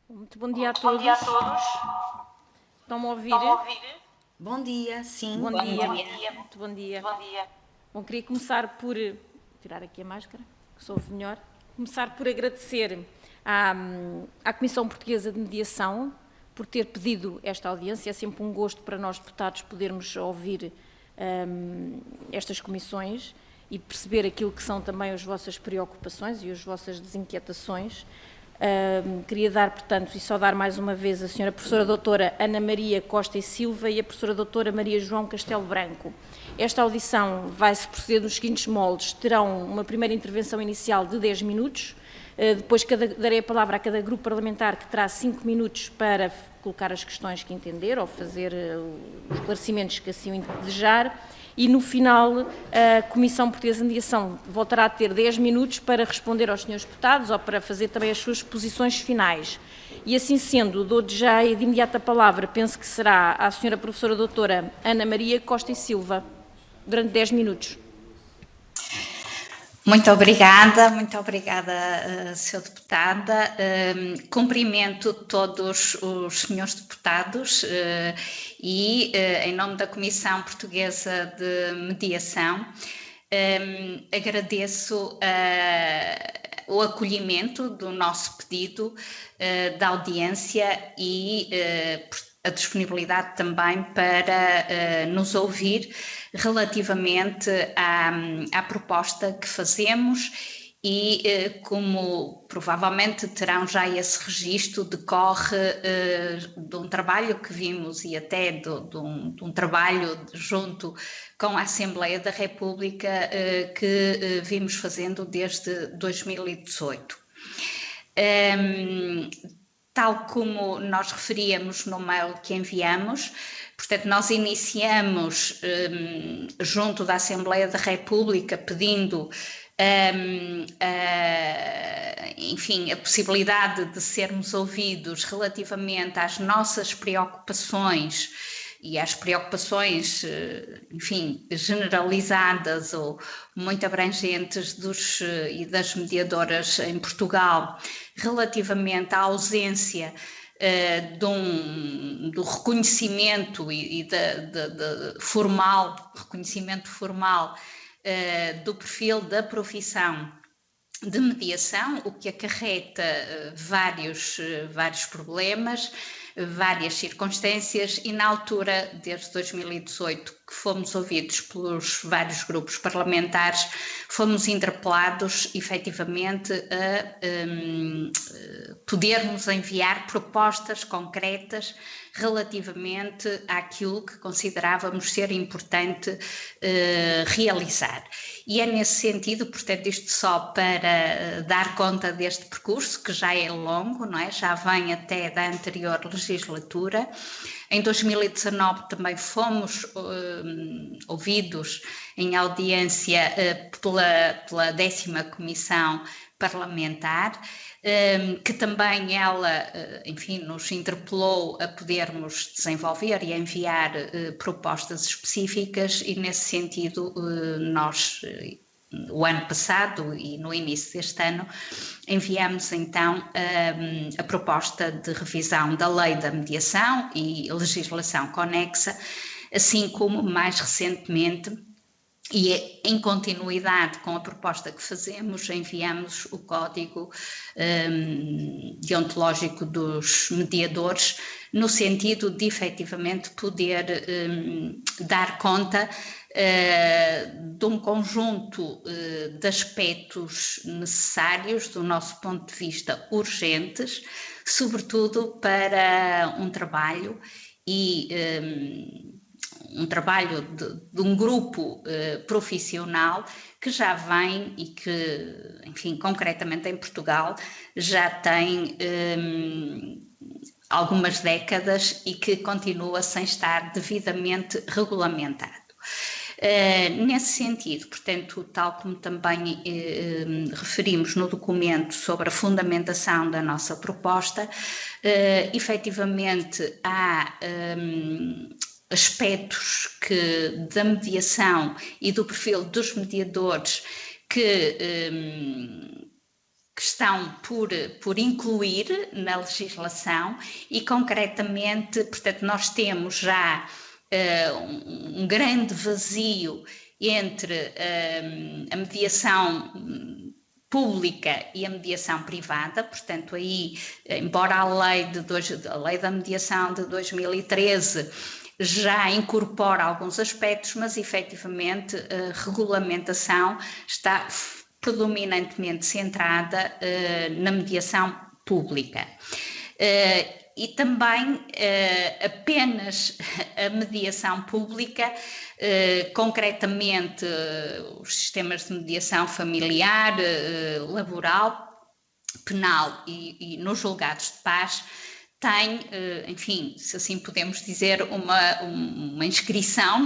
Muito bom dia a Bom dia a todos. todos. Estão-me a ouvir? Estão a ouvir? Bom dia, sim. Bom Bom dia. dia. Muito bom dia. Bom dia. Bom, queria começar por tirar aqui a máscara, que sou melhor. Começar por agradecer à Comissão Portuguesa de Mediação por ter pedido esta audiência. É sempre um gosto para nós, deputados, podermos ouvir estas comissões e perceber aquilo que são também as vossas preocupações e as vossas desinquietações. Queria dar, portanto, e saudar mais uma vez a senhora professora doutora Ana Maria Costa e Silva e a professora doutora Maria João Castelo Branco. Esta audição vai-se proceder nos seguintes moldes. Terão uma primeira intervenção inicial de 10 minutos, depois darei a palavra a cada grupo parlamentar que terá 5 minutos para colocar as questões que entender ou fazer os esclarecimentos que assim desejar. E no final a Comissão Portuguesa de Mediação voltará a ter 10 minutos para responder aos senhores deputados ou para fazer também as suas posições finais. E assim sendo, dou-lhe já de imediato a palavra, penso que será à senhora professora doutora Ana Maria Costa e Silva, durante 10 minutos. Muito obrigada, Sr. Deputada. Cumprimento todos os senhores deputados e, em nome da Comissão Portuguesa de Mediação, agradeço o acolhimento do nosso pedido da audiência e a disponibilidade também para nos ouvir relativamente à proposta que fazemos e, como provavelmente terão já esse registro, decorre de um trabalho que vimos e até de um trabalho junto com a Assembleia da República que vimos fazendo desde 2018. Tal como nós referíamos no mail que enviamos, portanto, nós iniciamos junto da Assembleia da República pedindo, enfim, a possibilidade de sermos ouvidos relativamente às nossas preocupações e às preocupações, enfim, generalizadas ou muito abrangentes e das mediadoras em Portugal, relativamente à ausência do reconhecimento e reconhecimento formal do perfil da profissão de mediação, o que acarreta vários problemas, várias circunstâncias, e na altura, desde 2018, que fomos ouvidos pelos vários grupos parlamentares, fomos interpelados efetivamente a podermos enviar propostas concretas relativamente àquilo que considerávamos ser importante realizar. E é nesse sentido, portanto, isto só para dar conta deste percurso, que já é longo, não é? Já vem até da anterior legislatura. Em 2019 também fomos ouvidos em audiência pela 10ª Comissão Parlamentar, que também ela, enfim, nos interpelou a podermos desenvolver e enviar propostas específicas, e nesse sentido nós, o ano passado e no início deste ano, enviamos então a proposta de revisão da Lei da Mediação e legislação conexa, assim como mais recentemente, e em continuidade com a proposta que fazemos, enviamos o Código Deontológico dos Mediadores, no sentido de efetivamente poder dar conta de um conjunto de aspectos necessários, do nosso ponto de vista urgentes, sobretudo para um trabalho um trabalho de um grupo profissional que já vem e que, enfim, concretamente em Portugal, já tem algumas décadas e que continua sem estar devidamente regulamentado. Nesse sentido, portanto, tal como também referimos no documento sobre a fundamentação da nossa proposta, efetivamente há aspectos da mediação e do perfil dos mediadores que que estão por incluir na legislação e, concretamente, portanto, nós temos já um grande vazio entre a mediação pública e a mediação privada, portanto aí, embora a lei da mediação de 2013 já incorpora alguns aspectos, mas efetivamente a regulamentação está predominantemente centrada na mediação pública. E também apenas a mediação pública, concretamente os sistemas de mediação familiar, laboral, penal e nos julgados de paz, tem, enfim, se assim podemos dizer, uma inscrição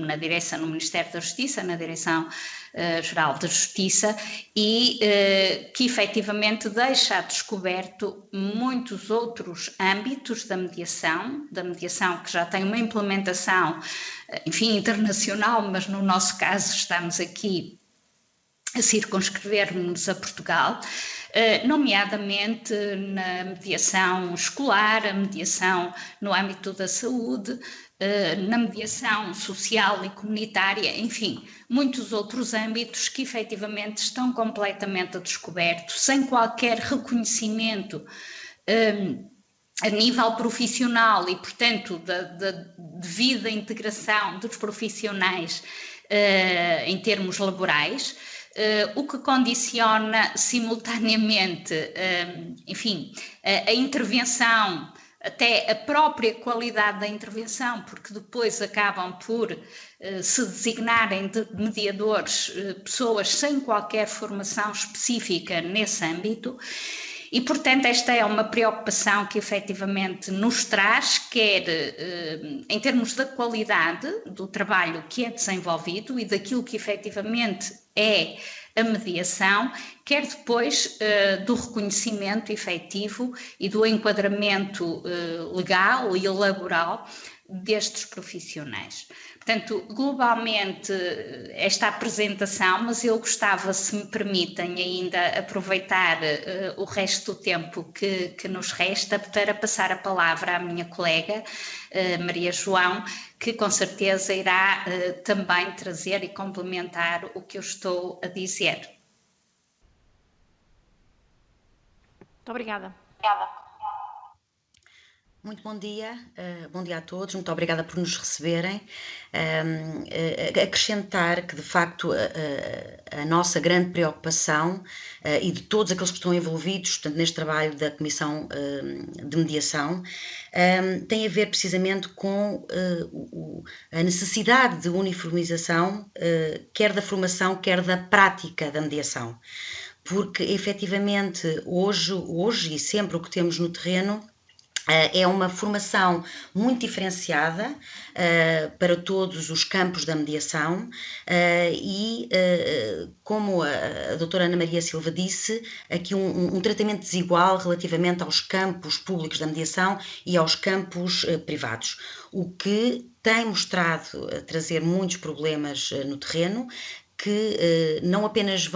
na direção, no Ministério da Justiça, na Direção-Geral da Justiça, e que efetivamente deixa a descoberto muitos outros âmbitos da mediação que já tem uma implementação, enfim, internacional, mas no nosso caso estamos aqui a circunscrever-nos a Portugal, nomeadamente na mediação escolar, a mediação no âmbito da saúde, na mediação social e comunitária, enfim, muitos outros âmbitos que efetivamente estão completamente a descoberto, sem qualquer reconhecimento a nível profissional e, portanto, da devida integração dos profissionais em termos laborais. O que condiciona simultaneamente, enfim, a intervenção, até a própria qualidade da intervenção, porque depois acabam por se designarem de mediadores pessoas sem qualquer formação específica nesse âmbito. E, portanto, esta é uma preocupação que efetivamente nos traz, quer em termos da qualidade do trabalho que é desenvolvido e daquilo que efetivamente é a mediação, quer depois do reconhecimento efetivo e do enquadramento legal e laboral destes profissionais. Portanto, globalmente, esta apresentação, mas eu gostava, se me permitem, ainda aproveitar o resto do tempo que nos resta para passar a palavra à minha colega, Maria João, que com certeza irá também trazer e complementar o que eu estou a dizer. Muito obrigada. Muito bom dia a todos, muito obrigada por nos receberem. Acrescentar que, de facto, a nossa grande preocupação e de todos aqueles que estão envolvidos, portanto, neste trabalho da Comissão de Mediação, tem a ver precisamente com a necessidade de uniformização, quer da formação, quer da prática da mediação. Porque, efetivamente, hoje e sempre o que temos no terreno é uma formação muito diferenciada para todos os campos da mediação e, como a doutora Ana Maria Silva disse, aqui um tratamento desigual relativamente aos campos públicos da mediação e aos campos privados, o que tem mostrado trazer muitos problemas no terreno, que não apenas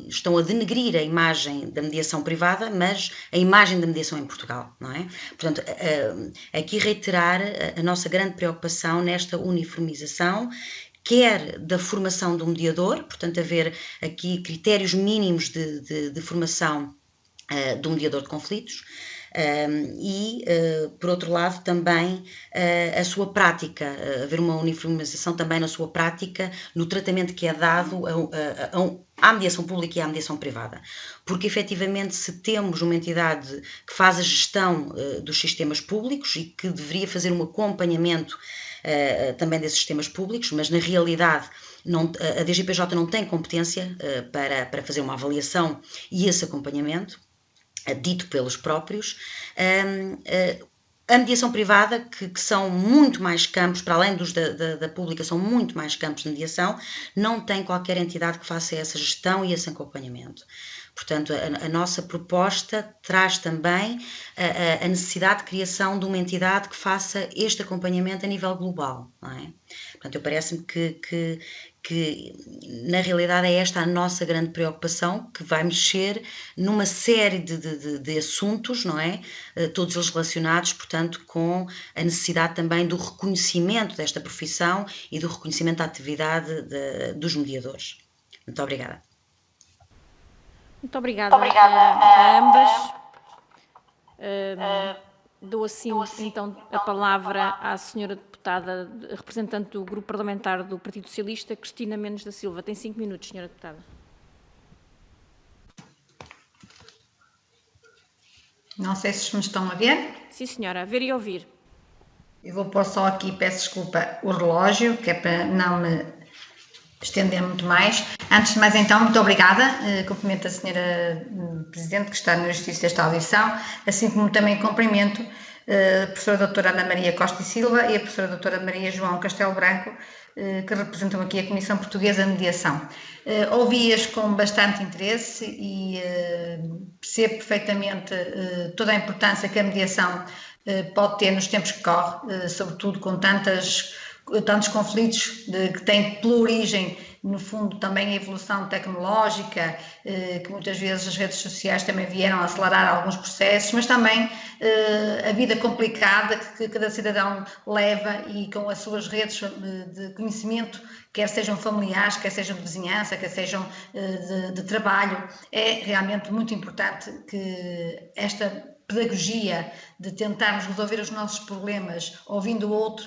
estão a denegrir a imagem da mediação privada, mas a imagem da mediação em Portugal, não é? Portanto, aqui reiterar a nossa grande preocupação nesta uniformização, quer da formação do mediador, portanto, haver aqui critérios mínimos de formação do mediador de conflitos, e, por outro lado, também a sua prática, haver uma uniformização também na sua prática, no tratamento que é dado à mediação pública e à mediação privada. Porque, efetivamente, se temos uma entidade que faz a gestão dos sistemas públicos e que deveria fazer um acompanhamento também desses sistemas públicos, mas na realidade a DGPJ não tem competência para fazer uma avaliação e esse acompanhamento, dito pelos próprios, a mediação privada, que são muito mais campos, para além dos da pública, são muito mais campos de mediação, não tem qualquer entidade que faça essa gestão e esse acompanhamento. Portanto, a nossa proposta traz também a necessidade de criação de uma entidade que faça este acompanhamento a nível global, não é? Portanto, parece-me que que na realidade é esta a nossa grande preocupação, que vai mexer numa série de assuntos, não é? Todos eles relacionados, portanto, com a necessidade também do reconhecimento desta profissão e do reconhecimento da atividade dos mediadores. Muito obrigada. Muito obrigada, a ambas. Dou assim então a palavra à senhora deputada, representante do Grupo Parlamentar do Partido Socialista, Cristina Mendes da Silva. Tem 5 minutos, senhora deputada. Não sei se me estão a ver. Sim, senhora, a ver e ouvir. Eu vou pôr só aqui, peço desculpa, o relógio, que é para não me estender muito mais. Antes de mais, então, muito obrigada. Cumprimento a senhora Presidente que está no exercício desta audição, assim como também cumprimento a professora doutora Ana Maria Costa e Silva e a professora doutora Maria João Castelo Branco, que representam aqui a Comissão Portuguesa de Mediação. Ouvi-as com bastante interesse e percebo perfeitamente toda a importância que a mediação pode ter nos tempos que correm, sobretudo com tantos conflitos que têm pela origem, no fundo, também a evolução tecnológica, que muitas vezes as redes sociais também vieram acelerar alguns processos, mas também a vida complicada que cada cidadão leva e com as suas redes de conhecimento, quer sejam familiares, quer sejam de vizinhança, quer sejam de trabalho. É realmente muito importante que esta pedagogia de tentarmos resolver os nossos problemas ouvindo o outro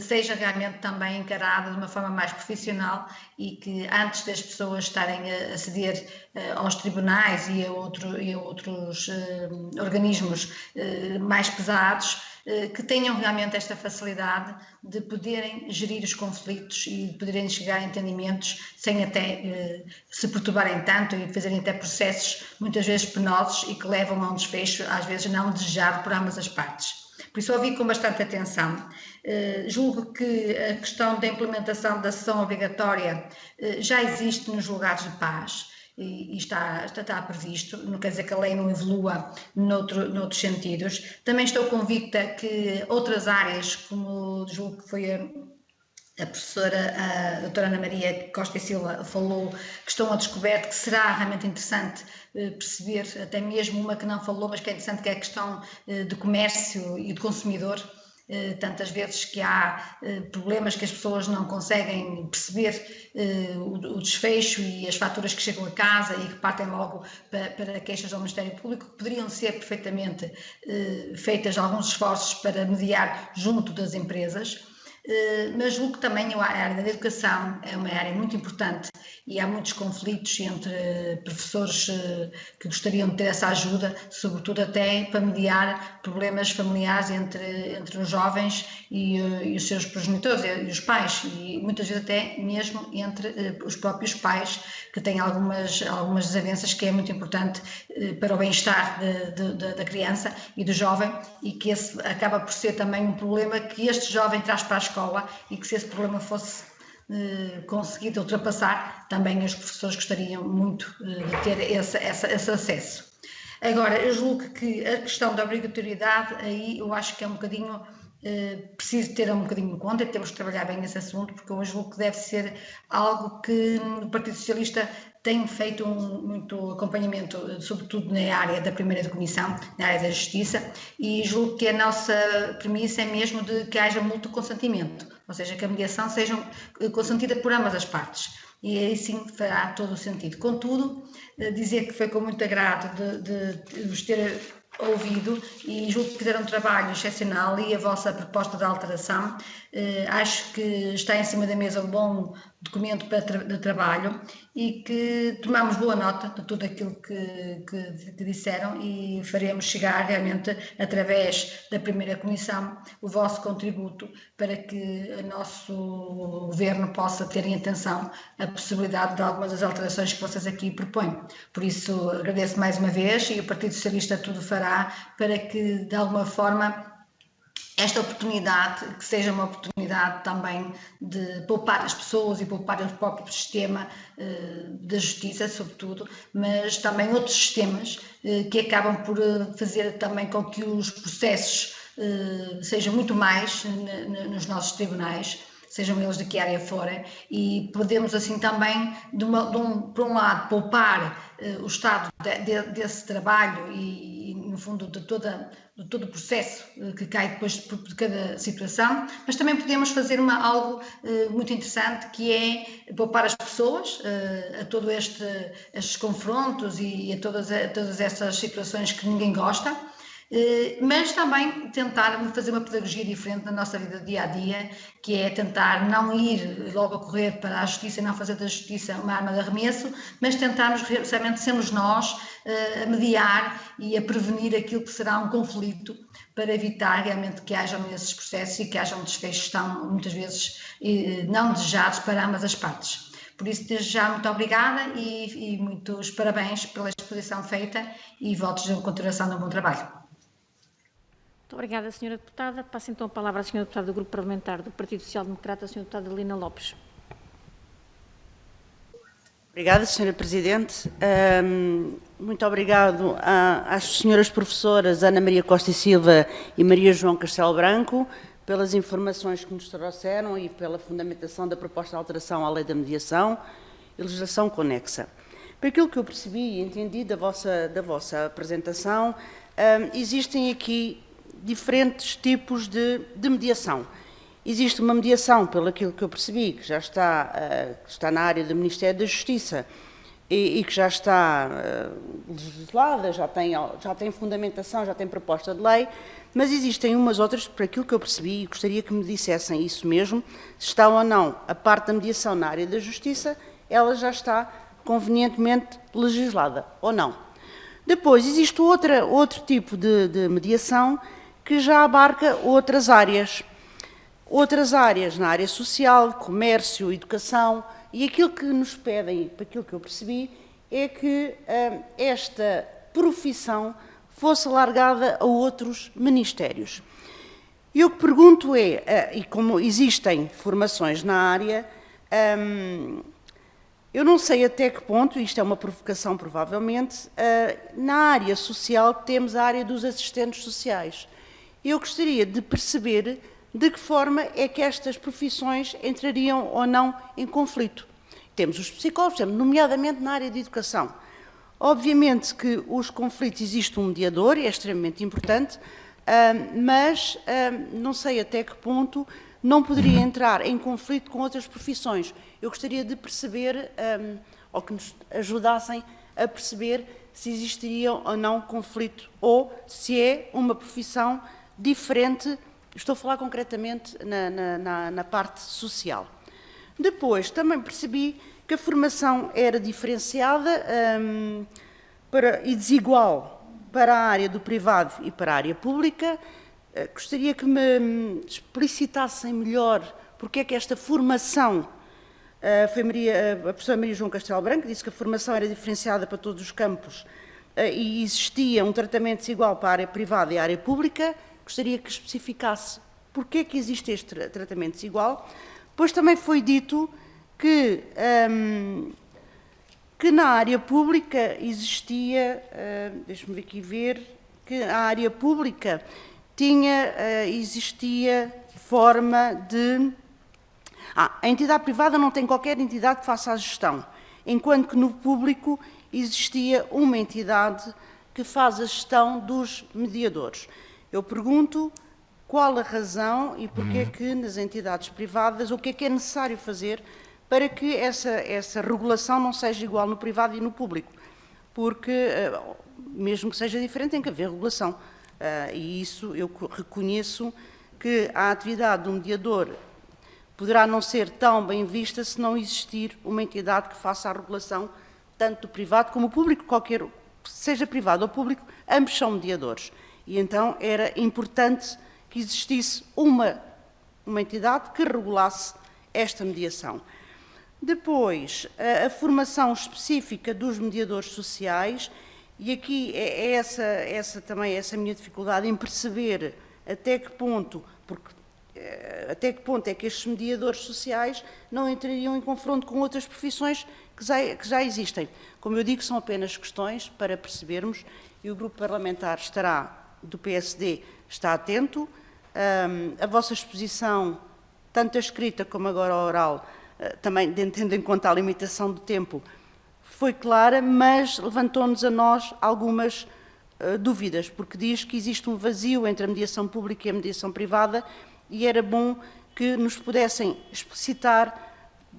seja realmente também encarada de uma forma mais profissional e que antes das pessoas estarem a aceder aos tribunais e a outros organismos mais pesados, que tenham realmente esta facilidade de poderem gerir os conflitos e de poderem chegar a entendimentos sem até se perturbarem tanto e fazerem até processos muitas vezes penosos e que levam a um desfecho às vezes não desejado por ambas as partes. Por isso ouvi com bastante atenção. Julgo que a questão da implementação da sessão obrigatória já existe nos julgados de paz e está previsto, não quer dizer que a lei não evolua noutros sentidos. Também estou convicta que outras áreas, como julgo que foi a professora, a doutora Ana Maria Costa e Silva falou, que estão a descoberto, que será realmente interessante perceber, até mesmo uma que não falou, mas que é interessante, que é a questão de comércio e de consumidor. Tantas vezes que há problemas que as pessoas não conseguem perceber o desfecho e as faturas que chegam a casa e que partem logo para queixas ao Ministério Público, que poderiam ser perfeitamente feitas alguns esforços para mediar junto das empresas. Mas julgo que também a área da educação é uma área muito importante e há muitos conflitos entre professores que gostariam de ter essa ajuda, sobretudo até para mediar problemas familiares entre os jovens e os seus progenitores e os pais, e muitas vezes até mesmo entre os próprios pais, que têm algumas desavenças, que é muito importante para o bem-estar da criança e do jovem, e que esse acaba por ser também um problema que este jovem traz para a escola, e que se esse problema fosse conseguido ultrapassar, também os professores gostariam muito de ter esse acesso. Agora, eu julgo que a questão da obrigatoriedade, aí eu acho que é um bocadinho, preciso ter um bocadinho em conta e temos que trabalhar bem nesse assunto, porque eu julgo que deve ser algo que o Partido Socialista tem feito muito acompanhamento, sobretudo na área da primeira comissão, na área da justiça, e julgo que a nossa premissa é mesmo de que haja mútuo consentimento, ou seja, que a mediação seja consentida por ambas as partes, e aí sim fará todo o sentido. Contudo, dizer que foi com muito agrado de vos ter ouvido e julgo que fizeram um trabalho excepcional, e a vossa proposta de alteração, acho que está em cima da mesa um bom documento de trabalho e que tomamos boa nota de tudo aquilo que disseram, e faremos chegar realmente através da primeira comissão o vosso contributo para que o nosso governo possa ter em atenção a possibilidade de algumas das alterações que vocês aqui propõem. Por isso agradeço mais uma vez, e o Partido Socialista tudo fará para que de alguma forma esta oportunidade, que seja uma oportunidade também de poupar as pessoas e poupar o próprio sistema da justiça, sobretudo, mas também outros sistemas que acabam por fazer também com que os processos sejam muito mais nos nossos tribunais, sejam eles de que área forem, e podemos assim também, por um lado, poupar o Estado desse trabalho e no fundo, de todo o processo que cai depois de cada situação, mas também podemos fazer algo muito interessante, que é poupar as pessoas a todos estes confrontos e a todas essas situações que ninguém gosta, mas também tentar fazer uma pedagogia diferente na nossa vida do dia-a-dia, que é tentar não ir logo a correr para a justiça e não fazer da justiça uma arma de arremesso, mas tentarmos realmente sermos nós a mediar e a prevenir aquilo que será um conflito, para evitar realmente que hajam esses processos e que hajam desfechos tão, muitas vezes, não desejados para ambas as partes. Por isso, desde já, muito obrigada e muitos parabéns pela exposição feita e votos de continuação de um bom trabalho. Muito obrigada, Sra. Deputada. Passo então a palavra à Sra. Deputada do Grupo Parlamentar do Partido Social Democrata, a Sra. Deputada Lina Lopes. Obrigada, Sra. Presidente. Muito obrigado às senhoras professoras Ana Maria Costa e Silva e Maria João Castelo Branco pelas informações que nos trouxeram e pela fundamentação da proposta de alteração à Lei da Mediação e legislação conexa. Por aquilo que eu percebi e entendi da vossa apresentação, existem aqui diferentes tipos de mediação. Existe uma mediação, pelo aquilo que eu percebi, que já está na área do Ministério da Justiça e que já está legislada, já tem fundamentação, já tem proposta de lei, mas existem umas outras, por aquilo que eu percebi, e gostaria que me dissessem isso mesmo, se está ou não a parte da mediação na área da Justiça, ela já está convenientemente legislada, ou não. Depois, existe outro tipo de mediação que já abarca outras áreas na área social, comércio, educação, e aquilo que nos pedem, para aquilo que eu percebi, é que esta profissão fosse alargada a outros ministérios. E o que pergunto é, e como existem formações na área, eu não sei até que ponto, isto é uma provocação provavelmente, na área social temos a área dos assistentes sociais. Eu gostaria de perceber de que forma é que estas profissões entrariam ou não em conflito. Temos os psicólogos, nomeadamente na área de educação. Obviamente que os conflitos, existe um mediador, é extremamente importante, mas não sei até que ponto não poderia entrar em conflito com outras profissões. Eu gostaria de perceber, ou que nos ajudassem a perceber se existiria ou não conflito, ou se é uma profissão diferente. Estou a falar concretamente na parte social. Depois, também percebi que a formação era diferenciada e desigual para a área do privado e para a área pública. Gostaria que me explicitassem melhor porque é que esta formação, a professora Maria João Castelo Branco disse que a formação era diferenciada para todos os campos e existia um tratamento desigual para a área privada e a área pública. Gostaria que especificasse porque é que existe este tratamento desigual. Depois também foi dito que na área pública existia, deixe-me aqui ver, que a área pública existia forma de... a entidade privada não tem qualquer entidade que faça a gestão, enquanto que no público existia uma entidade que faz a gestão dos mediadores. Eu pergunto qual a razão e porque é que nas entidades privadas, o que é necessário fazer para que essa regulação não seja igual no privado e no público, porque mesmo que seja diferente tem que haver regulação, e isso eu reconheço que a atividade do mediador poderá não ser tão bem vista se não existir uma entidade que faça a regulação tanto do privado como do público, seja privado ou público, ambos são mediadores. E então era importante que existisse uma entidade que regulasse esta mediação. Depois, a formação específica dos mediadores sociais, e aqui é também essa minha dificuldade em perceber até que ponto é que estes mediadores sociais não entrariam em confronto com outras profissões que já existem. Como eu digo, são apenas questões para percebermos, e o grupo parlamentar do PSD está atento. A vossa exposição tanto a escrita como agora a oral, também tendo em conta a limitação do tempo, foi clara, mas levantou-nos a nós algumas dúvidas, porque diz que existe um vazio entre a mediação pública e a mediação privada e era bom que nos pudessem explicitar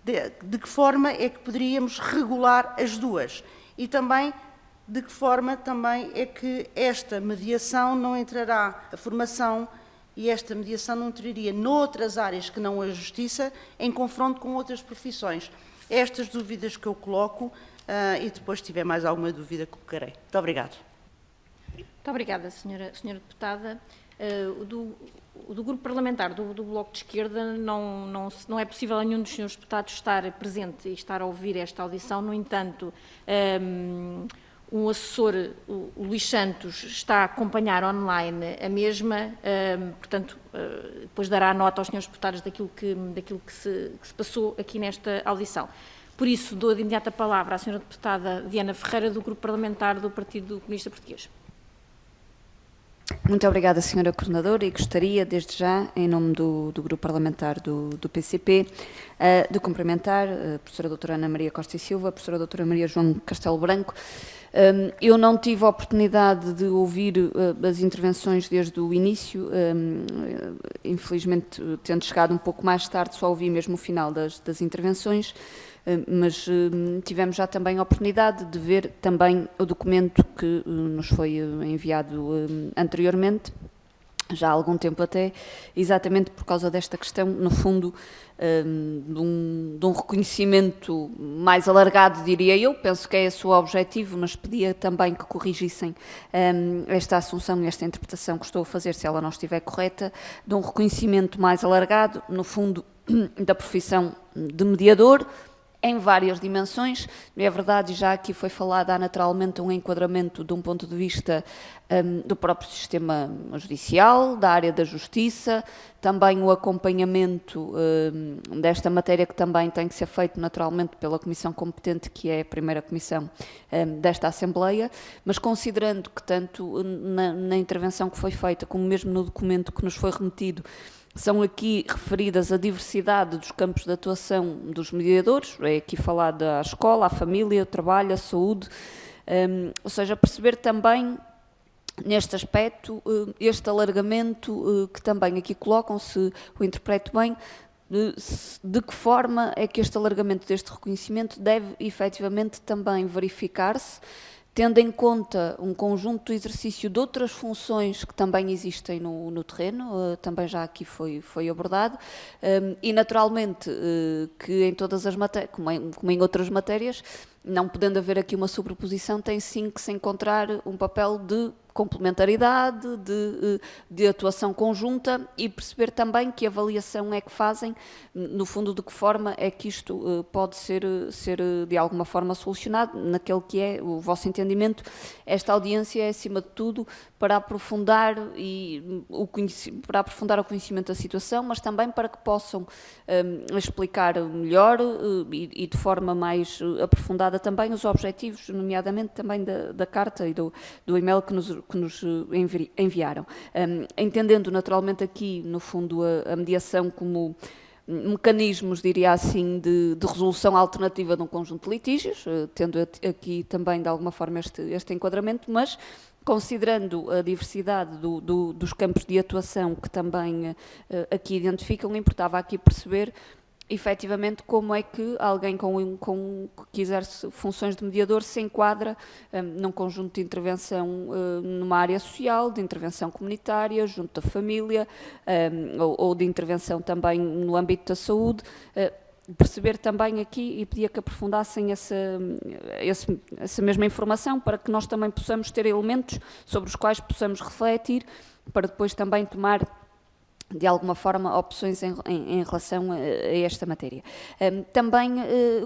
de que forma é que poderíamos regular as duas e também de que forma também é que esta mediação não entrará, a formação e esta mediação não entraria noutras áreas que não a justiça em confronto com outras profissões. Estas dúvidas que eu coloco e depois, se tiver mais alguma dúvida, colocarei. Muito obrigada. Muito obrigada, senhora deputada. Do grupo parlamentar do Bloco de Esquerda não é possível a nenhum dos senhores deputados estar presente e estar a ouvir esta audição. No entanto, um assessor, o Luís Santos, está a acompanhar online a mesma, portanto, depois dará nota aos senhores deputados daquilo que se passou aqui nesta audição. Por isso, dou de imediato a palavra à senhora deputada Diana Ferreira, do grupo parlamentar do Partido Comunista Português. Muito obrigada, senhora coordenadora, e gostaria, desde já, em nome do grupo parlamentar do PCP, de cumprimentar a professora doutora Ana Maria Costa e Silva, a professora doutora Maria João Castelo Branco. Eu não tive a oportunidade de ouvir as intervenções desde o início, infelizmente, tendo chegado um pouco mais tarde, só ouvi mesmo o final das intervenções, mas tivemos já também a oportunidade de ver também o documento que nos foi enviado anteriormente, já há algum tempo até, exatamente por causa desta questão, no fundo, de um reconhecimento mais alargado, diria eu, penso que é esse o objetivo, mas pedia também que corrigissem esta assunção e esta interpretação que estou a fazer, se ela não estiver correta, de um reconhecimento mais alargado, no fundo, da profissão de mediador, em várias dimensões. É verdade, já aqui foi falado, há naturalmente um enquadramento de um ponto de vista do próprio sistema judicial, da área da justiça, também o acompanhamento desta matéria que também tem que ser feito naturalmente pela comissão competente, que é a primeira comissão desta Assembleia, mas considerando que tanto na intervenção que foi feita, como mesmo no documento que nos foi remetido, são aqui referidas a diversidade dos campos de atuação dos mediadores, é aqui falado a escola, a família, o trabalho, a saúde, ou seja, perceber também neste aspecto este alargamento que também aqui colocam, se o interpreto bem, de que forma é que este alargamento deste reconhecimento deve efetivamente também verificar-se, tendo em conta um conjunto de exercício de outras funções que também existem no terreno, também já aqui foi abordado, e naturalmente que em todas as matérias, como em outras matérias, não podendo haver aqui uma sobreposição, tem sim que se encontrar um papel de complementaridade, de atuação conjunta e perceber também que avaliação é que fazem, no fundo, de que forma é que isto pode ser de alguma forma solucionado, naquele que é o vosso entendimento. Esta audiência é, acima de tudo, para aprofundar o conhecimento da situação, mas também para que possam explicar melhor e de forma mais aprofundada também os objetivos, nomeadamente também da carta e do e-mail que nos enviaram. Entendendo naturalmente aqui, no fundo, a mediação como mecanismos, diria assim, de resolução alternativa de um conjunto de litígios, tendo aqui também de alguma forma este enquadramento, mas considerando a diversidade dos campos de atuação que também aqui identificam, importava aqui perceber efetivamente como é que alguém que exerce funções de mediador se enquadra num conjunto de intervenção numa área social, de intervenção comunitária, junto da família, ou de intervenção também no âmbito da saúde, perceber também aqui, e pedia que aprofundassem essa mesma informação, para que nós também possamos ter elementos sobre os quais possamos refletir, para depois também tomar de alguma forma opções em relação a esta matéria. Também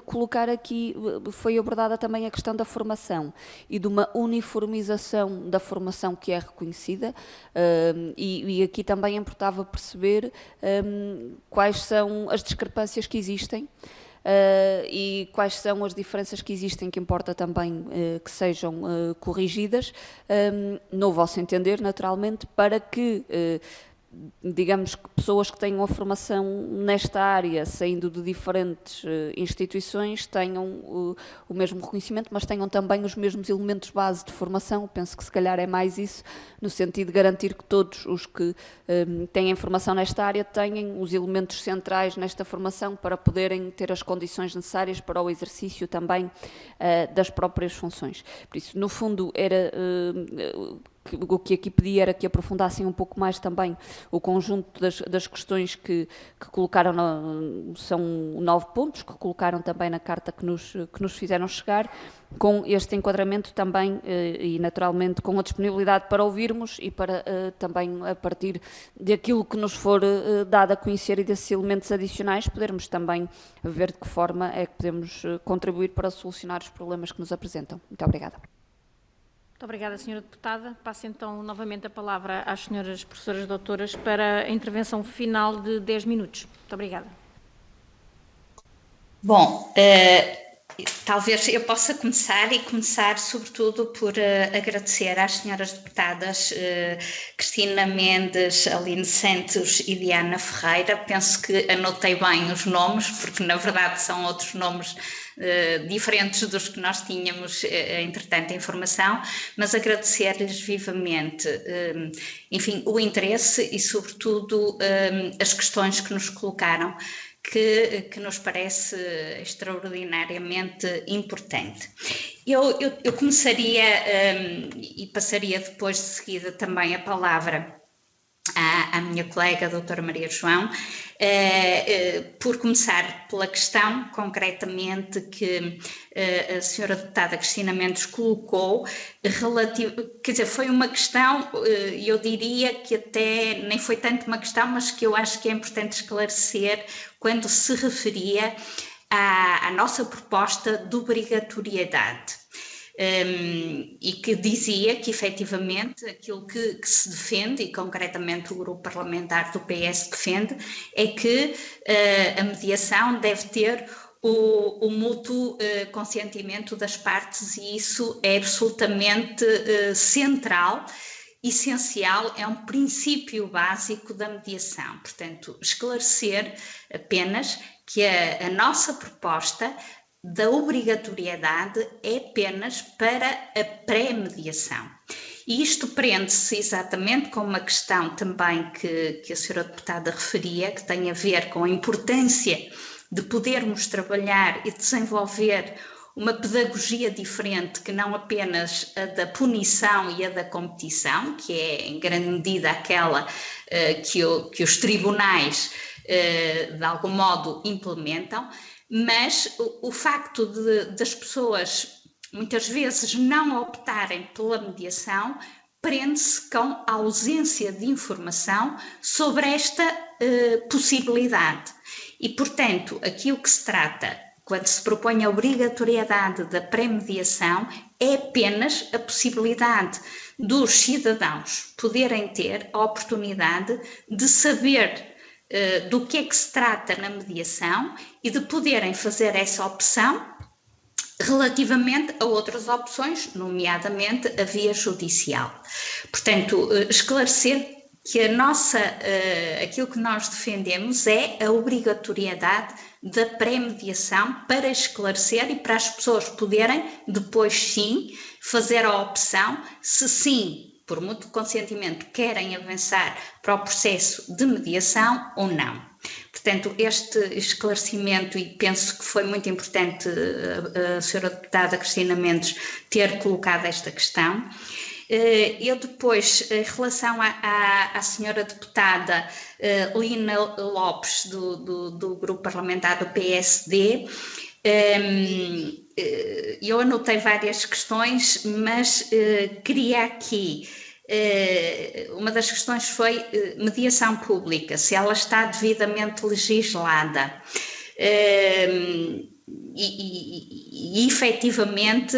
colocar aqui, foi abordada também a questão da formação e de uma uniformização da formação que é reconhecida, e aqui também importava perceber quais são as discrepâncias que existem, e quais são as diferenças que existem, que importa também que sejam corrigidas, no vosso entender, naturalmente, para que digamos que pessoas que tenham a formação nesta área, saindo de diferentes instituições, tenham o mesmo reconhecimento, mas tenham também os mesmos elementos base de formação. Penso que se calhar é mais isso, no sentido de garantir que todos os que têm formação nesta área tenham os elementos centrais nesta formação para poderem ter as condições necessárias para o exercício também das próprias funções. Por isso, no fundo, era... o que aqui pedi era que aprofundassem um pouco mais também o conjunto das questões que colocaram, são 9 pontos, que colocaram também na carta que nos fizeram chegar, com este enquadramento também e naturalmente com a disponibilidade para ouvirmos e para também a partir daquilo que nos for dado a conhecer e desses elementos adicionais podermos também ver de que forma é que podemos contribuir para solucionar os problemas que nos apresentam. Muito obrigada. Muito obrigada, Sra. Deputada. Passo então novamente a palavra às senhoras professoras doutoras para a intervenção final de 10 minutos. Muito obrigada. Bom, talvez eu possa começar sobretudo por agradecer às senhoras deputadas Cristina Mendes, Aline Santos e Diana Ferreira. Penso que anotei bem os nomes, porque na verdade são outros nomes diferentes dos que nós tínhamos, entretanto, em formação, mas agradecer-lhes vivamente, enfim, o interesse e, sobretudo, as questões que nos colocaram, que nos parece extraordinariamente importante. Eu começaria e passaria depois de seguida também a palavra à minha colega, a doutora Maria João, por começar pela questão, concretamente, que a senhora deputada Cristina Mendes colocou, quer dizer, foi uma questão, eu diria que até nem foi tanto uma questão, mas que eu acho que é importante esclarecer quando se referia à nossa proposta de obrigatoriedade. E que dizia que efetivamente aquilo que se defende, e concretamente o grupo parlamentar do PS defende, é que a mediação deve ter o mútuo consentimento das partes, e isso é absolutamente central, essencial, é um princípio básico da mediação. Portanto, esclarecer apenas que a nossa proposta da obrigatoriedade é apenas para a pré-mediação. E isto prende-se exatamente com uma questão também que a senhora deputada referia, que tem a ver com a importância de podermos trabalhar e desenvolver uma pedagogia diferente, que não apenas a da punição e a da competição, que é em grande medida aquela que os tribunais de algum modo implementam, mas o facto das pessoas muitas vezes não optarem pela mediação prende-se com a ausência de informação sobre esta possibilidade. E, portanto, aqui o que se trata, quando se propõe a obrigatoriedade da pré-mediação, é apenas a possibilidade dos cidadãos poderem ter a oportunidade de saber do que é que se trata na mediação e de poderem fazer essa opção relativamente a outras opções, nomeadamente a via judicial. Portanto, esclarecer que aquilo que nós defendemos é a obrigatoriedade da pré-mediação para esclarecer e para as pessoas poderem depois sim fazer a opção, se sim, por mútuo consentimento, querem avançar para o processo de mediação ou não. Portanto, este esclarecimento, e penso que foi muito importante a senhora deputada Cristina Mendes ter colocado esta questão. Eu depois, em relação à senhora deputada Lina Lopes, do grupo parlamentar do PSD, eu anotei várias questões, mas queria aqui, uma das questões foi mediação pública, se ela está devidamente legislada. E efetivamente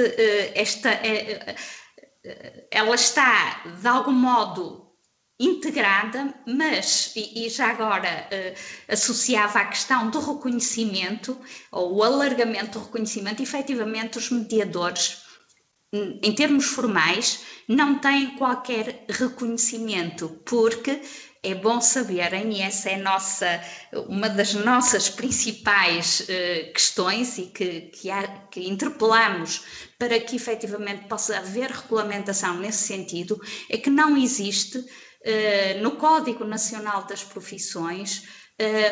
ela está de algum modo integrada, mas, e já agora associava à questão do reconhecimento, ou o alargamento do reconhecimento, efetivamente os mediadores em termos formais, não têm qualquer reconhecimento, porque é bom saberem, e essa é uma das nossas principais questões e que interpelamos para que efetivamente possa haver regulamentação nesse sentido, é que não existe no Código Nacional das Profissões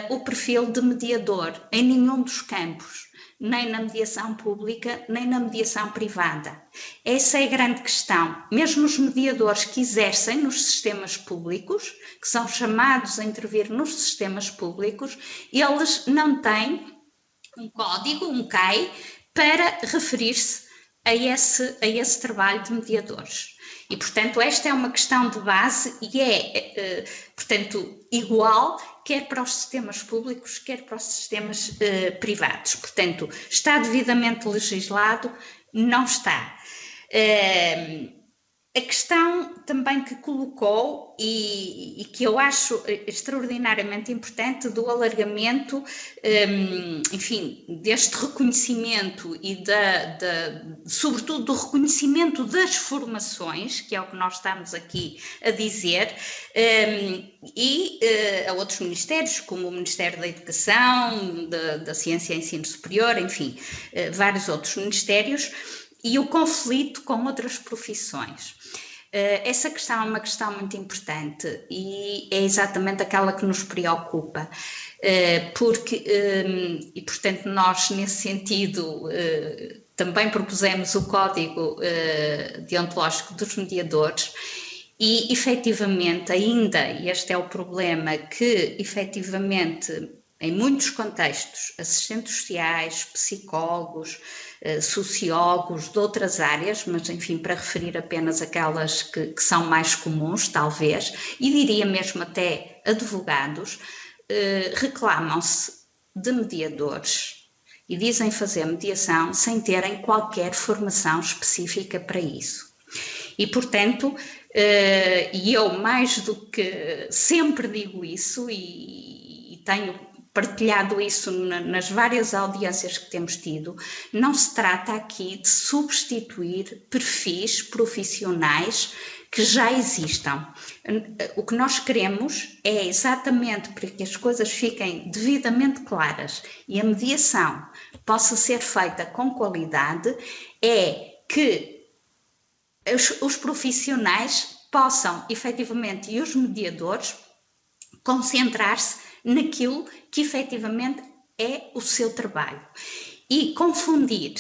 o perfil de mediador em nenhum dos campos, nem na mediação pública, nem na mediação privada. Essa é a grande questão. Mesmo os mediadores que exercem nos sistemas públicos, que são chamados a intervir nos sistemas públicos, eles não têm um código, um CAI, para referir-se a esse trabalho de mediadores. E, portanto, esta é uma questão de base e é, portanto, igual quer para os sistemas públicos, quer para os sistemas privados. Portanto, está devidamente legislado? Não está. A questão também que colocou e que eu acho extraordinariamente importante do alargamento, enfim, deste reconhecimento e sobretudo do reconhecimento das formações, que é o que nós estamos aqui a dizer, e a outros ministérios, como o Ministério da Educação, da Ciência e Ensino Superior, enfim, vários outros ministérios, e o conflito com outras profissões. Essa questão é uma questão muito importante e é exatamente aquela que nos preocupa, porque, e portanto nós nesse sentido também propusemos o Código Deontológico dos Mediadores e efetivamente ainda, e este é o problema, que efetivamente em muitos contextos, assistentes sociais, psicólogos, sociólogos de outras áreas, mas enfim, para referir apenas aquelas que são mais comuns, talvez, e diria mesmo até advogados, reclamam-se de mediadores e dizem fazer mediação sem terem qualquer formação específica para isso. E, portanto, e eu mais do que sempre digo isso e tenho partilhado isso nas várias audiências que temos tido, não se trata aqui de substituir perfis profissionais que já existam. O que nós queremos é exatamente para que as coisas fiquem devidamente claras e a mediação possa ser feita com qualidade, é que os profissionais possam efetivamente e os mediadores concentrar-se naquilo que efetivamente é o seu trabalho. E confundir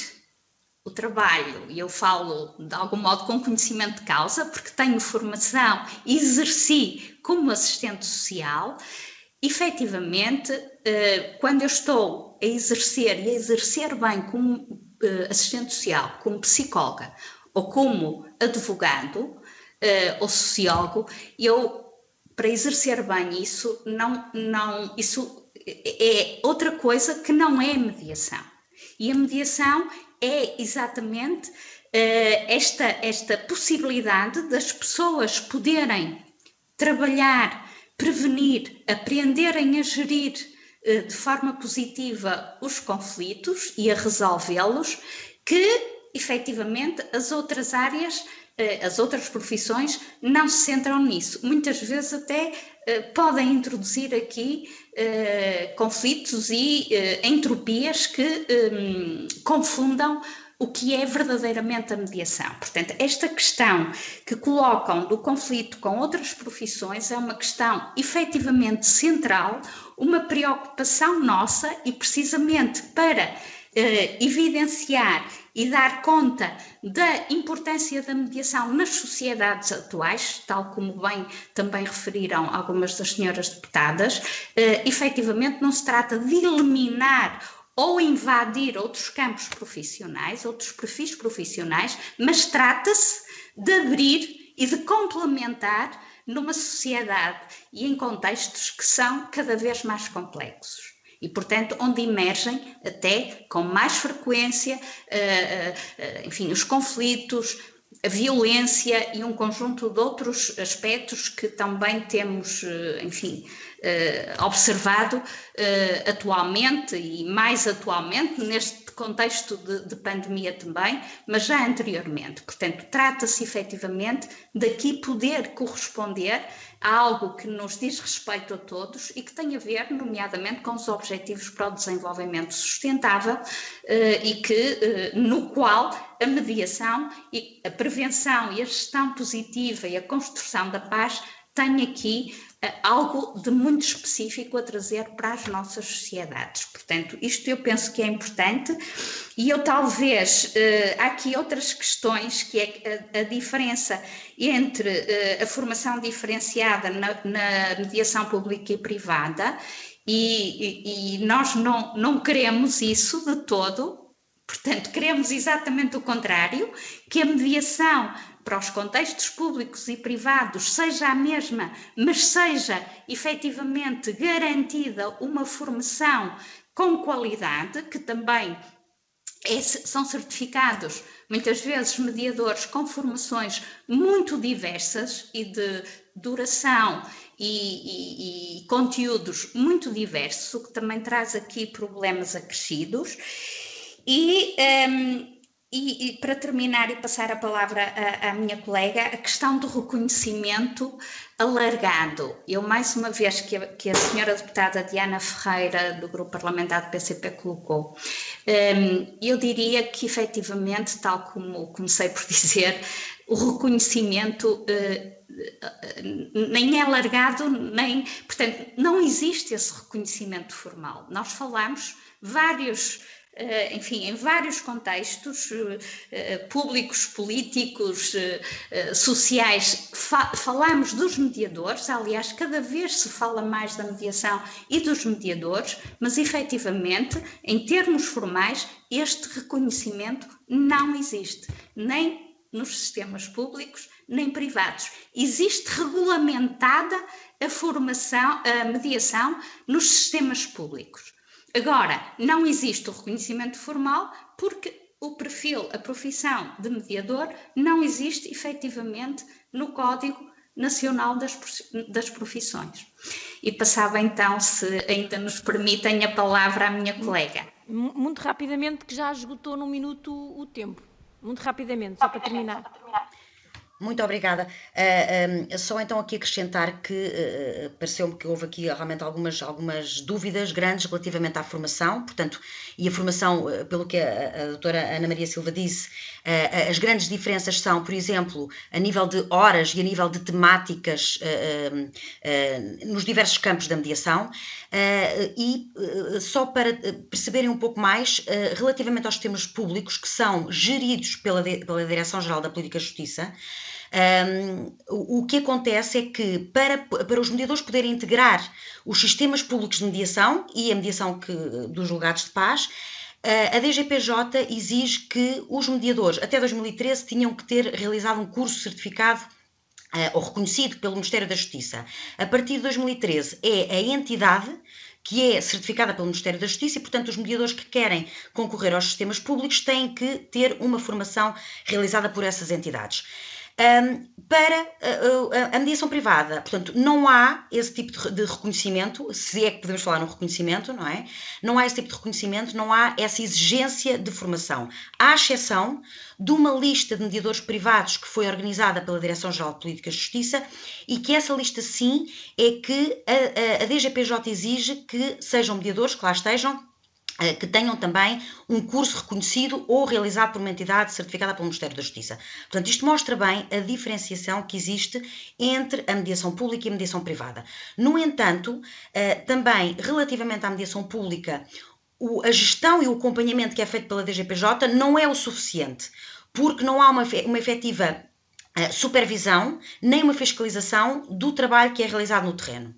o trabalho, e eu falo de algum modo com conhecimento de causa, porque tenho formação e exerci como assistente social, efetivamente, quando eu estou a exercer e a exercer bem como assistente social, como psicóloga ou como advogado ou sociólogo, para exercer bem isso, isso é outra coisa que não é mediação. E a mediação é exatamente esta possibilidade das pessoas poderem trabalhar, prevenir, aprenderem a gerir de forma positiva os conflitos e a resolvê-los, que efetivamente as outras áreas, as outras profissões não se centram nisso. Muitas vezes até podem introduzir aqui conflitos e entropias que confundam o que é verdadeiramente a mediação. Portanto, esta questão que colocam do conflito com outras profissões é uma questão efetivamente central, uma preocupação nossa e precisamente para evidenciar e dar conta da importância da mediação nas sociedades atuais, tal como bem também referiram algumas das senhoras deputadas, efetivamente não se trata de eliminar ou invadir outros campos profissionais, outros perfis profissionais, mas trata-se de abrir e de complementar numa sociedade e em contextos que são cada vez mais complexos. E, portanto, onde emergem até com mais frequência, enfim, os conflitos, a violência e um conjunto de outros aspectos que também temos, enfim, observado atualmente e mais atualmente neste contexto de pandemia também, mas já anteriormente. Portanto, trata-se efetivamente daqui poder corresponder a algo que nos diz respeito a todos e que tem a ver, nomeadamente, com os Objetivos para o Desenvolvimento Sustentável e que, no qual a mediação, e a prevenção e a gestão positiva e a construção da paz têm aqui algo de muito específico a trazer para as nossas sociedades. Portanto, isto eu penso que é importante e eu talvez, há aqui outras questões, que é a diferença entre a formação diferenciada na mediação pública e privada e nós não queremos isso de todo. Portanto, queremos exatamente o contrário, que a mediação para os contextos públicos e privados seja a mesma, mas seja efetivamente garantida uma formação com qualidade, que também são certificados, muitas vezes, mediadores com formações muito diversas e de duração e conteúdos muito diversos, o que também traz aqui problemas acrescidos. E para terminar e passar a palavra à minha colega, a questão do reconhecimento alargado. Eu, mais uma vez, que a senhora deputada Diana Ferreira, do grupo parlamentar do PCP, colocou, eu diria que, efetivamente, tal como comecei por dizer, o reconhecimento nem é alargado, nem... Portanto, não existe esse reconhecimento formal. Nós falamos em vários contextos públicos, políticos, sociais, falamos dos mediadores. Aliás, cada vez se fala mais da mediação e dos mediadores, mas efetivamente, em termos formais, este reconhecimento não existe, nem nos sistemas públicos, nem privados. Existe regulamentada a mediação nos sistemas públicos. Agora, não existe o reconhecimento formal porque o perfil, a profissão de mediador não existe efetivamente no Código Nacional das Profissões. E passava então, se ainda nos permitem, a palavra à minha colega. Muito rapidamente, que já esgotou num minuto o tempo. Muito rapidamente, só para terminar. Muito obrigada. Só então aqui acrescentar que pareceu-me que houve aqui realmente algumas dúvidas grandes relativamente à formação, portanto, e a formação, pelo que a doutora Ana Maria Silva disse, as grandes diferenças são, por exemplo, a nível de horas e a nível de temáticas nos diversos campos da mediação, e só para perceberem um pouco mais, relativamente aos sistemas públicos que são geridos pela Direção-Geral da Política e Justiça, o que acontece é que para os mediadores poderem integrar os sistemas públicos de mediação e a mediação dos julgados de paz, a DGPJ exige que os mediadores até 2013 tinham que ter realizado um curso certificado ou reconhecido pelo Ministério da Justiça. A partir de 2013 é a entidade que é certificada pelo Ministério da Justiça e, portanto, os mediadores que querem concorrer aos sistemas públicos têm que ter uma formação realizada por essas entidades. Para a mediação privada, portanto, não há esse tipo de reconhecimento, se é que podemos falar num reconhecimento, não é? Não há esse tipo de reconhecimento, não há essa exigência de formação. Há exceção de uma lista de mediadores privados que foi organizada pela Direção-Geral de Política e Justiça e que essa lista, sim, é que a DGPJ exige que sejam mediadores, que lá estejam, que tenham também um curso reconhecido ou realizado por uma entidade certificada pelo Ministério da Justiça. Portanto, isto mostra bem a diferenciação que existe entre a mediação pública e a mediação privada. No entanto, também relativamente à mediação pública, a gestão e o acompanhamento que é feito pela DGPJ não é o suficiente, porque não há uma efetiva supervisão nem uma fiscalização do trabalho que é realizado no terreno.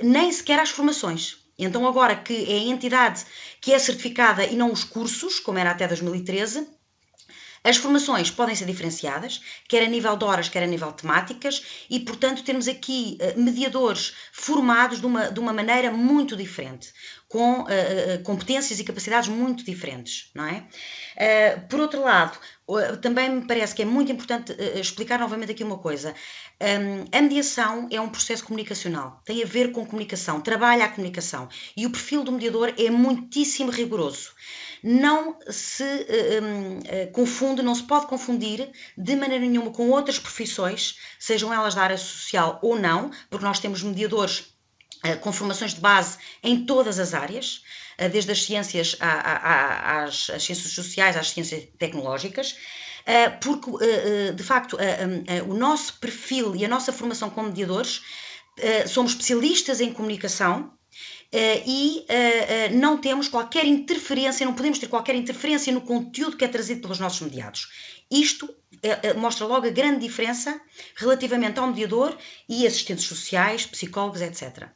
Nem sequer às formações. Então, agora que é a entidade que é certificada e não os cursos, como era até 2013, as formações podem ser diferenciadas, quer a nível de horas, quer a nível de temáticas, e, portanto, temos aqui mediadores formados de uma maneira muito diferente, com competências e capacidades muito diferentes, não é? Por outro lado, Também me parece que é muito importante explicar novamente aqui uma coisa. A mediação é um processo comunicacional, tem a ver com comunicação, trabalha a comunicação, e o perfil do mediador é muitíssimo rigoroso. Não se confunde, não se pode confundir de maneira nenhuma com outras profissões, sejam elas da área social ou não, porque nós temos mediadores com formações de base em todas as áreas, desde as ciências às ciências sociais, às ciências tecnológicas, porque, de facto, o nosso perfil e a nossa formação como mediadores, somos especialistas em comunicação e não temos qualquer interferência, não podemos ter qualquer interferência no conteúdo que é trazido pelos nossos mediados. Isto mostra logo a grande diferença relativamente ao mediador e assistentes sociais, psicólogos, etc.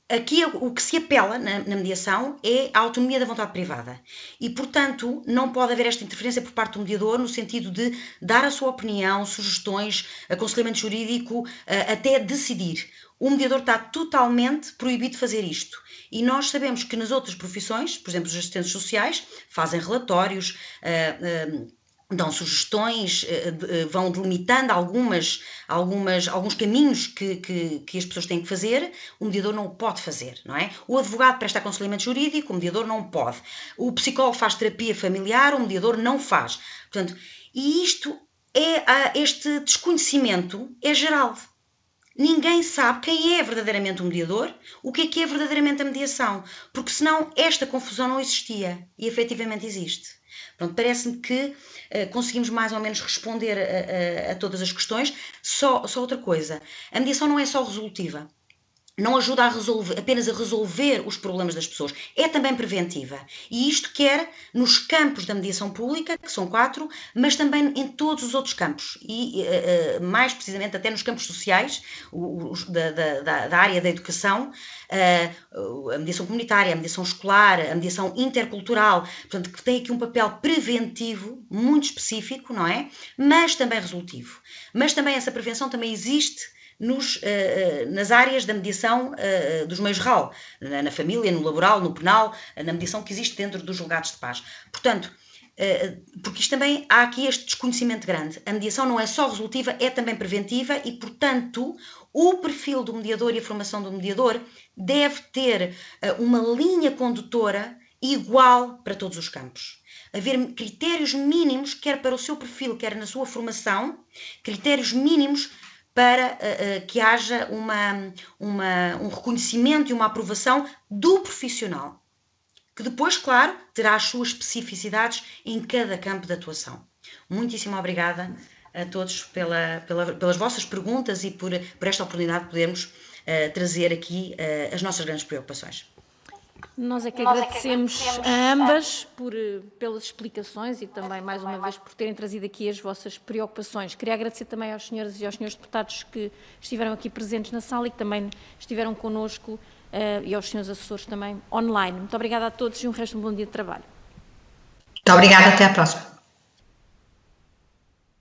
Aqui o que se apela na mediação é a autonomia da vontade privada e, portanto, não pode haver esta interferência por parte do mediador no sentido de dar a sua opinião, sugestões, aconselhamento jurídico, até decidir. O mediador está totalmente proibido de fazer isto. E nós sabemos que nas outras profissões, por exemplo, os assistentes sociais, fazem relatórios, dão sugestões, vão delimitando alguns caminhos que as pessoas têm que fazer. O mediador não o pode fazer, não é? O advogado presta aconselhamento jurídico, o mediador não pode. O psicólogo faz terapia familiar, o mediador não faz. Portanto, e este desconhecimento é geral. Ninguém sabe quem é verdadeiramente o mediador, o que é verdadeiramente a mediação, porque senão esta confusão não existia e efetivamente existe. Pronto, parece-me que conseguimos mais ou menos responder a todas as questões. Só outra coisa, a mediação não é só resolutiva. Não ajuda apenas a resolver os problemas das pessoas, é também preventiva. E isto quer nos campos da mediação pública, que são 4, mas também em todos os outros campos. E mais precisamente até nos campos sociais, da área da educação, a mediação comunitária, a mediação escolar, a mediação intercultural, portanto, que tem aqui um papel preventivo, muito específico, não é? Mas também resolutivo. Mas também essa prevenção também existe nas áreas da mediação dos meios RAL, na família, no laboral, no penal, na mediação que existe dentro dos julgados de paz. Portanto, porque isto também há aqui este desconhecimento grande. A mediação não é só resolutiva, é também preventiva e, portanto, o perfil do mediador e a formação do mediador deve ter uma linha condutora igual para todos os campos. Haver critérios mínimos, quer para o seu perfil, quer na sua formação, critérios mínimos para que haja um reconhecimento e uma aprovação do profissional, que depois, claro, terá as suas especificidades em cada campo de atuação. Muitíssimo obrigada a todos pelas vossas perguntas e por esta oportunidade de podermos trazer aqui as nossas grandes preocupações. Nós é que agradecemos a ambas pelas explicações e também, mais uma vez, por terem trazido aqui as vossas preocupações. Queria agradecer também às senhoras e aos senhores deputados que estiveram aqui presentes na sala e que também estiveram connosco e aos senhores assessores também online. Muito obrigada a todos e um resto de um bom dia de trabalho. Muito obrigada, até à próxima.